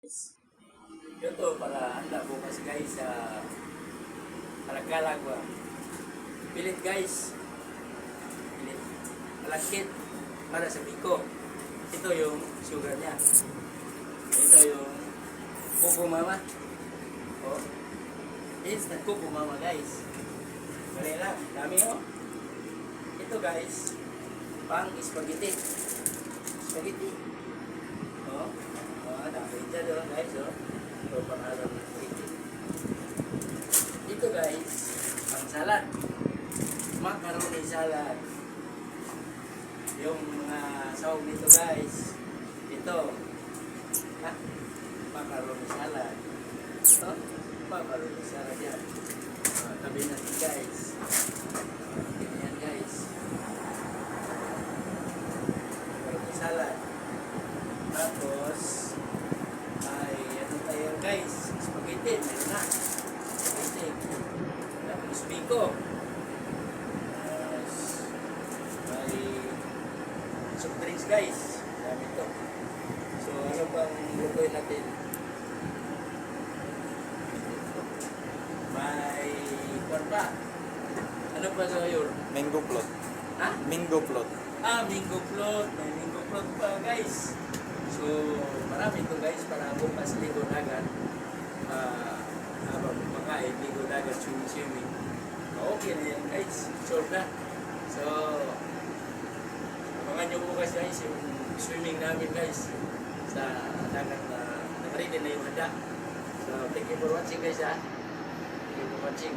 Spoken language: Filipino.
Ito para handa bukas guys sa Kalagkalagwa. Pilit guys. Pilit. Malakit para sa biko. Ito yung sugar niya. Ito yung kuko mama. Oh. Instant kuko mama guys. Mali lang. Dami oh. Ito guys. Pang spaghetti. Spaghetti. Oh. Oh, dami dyan oh guys oh. Ito pangalan ng spaghetti. Ito guys. Pang salad. Macaroni salad. Yung mga sahog nito guys. Ito. Ha? Macaroni salad. Ito. Macaroni salad yan. Tabi natin guys. Ganyan guys. Macaroni salad. Tapos ay ano tayo guys. Spaghetti. Meron na. Spaghetti. Tapos biko. Soft drinks guys, dami ito. So ano bang lutuin natin? May corn pa. Ano pa sa yun? Mango float. Ha? Mango float. Mango float. May mango float pa guys. So marami ito guys para bukas ligo dagat. Habang kumakain, ligo dagat, swimming. Okay na yan guys. Solve na. So abangan nyo bukas guys yung swimming namin guys sa dagat na nakaready na yung handa. So thank you for watching guys ha. Thank you for watching.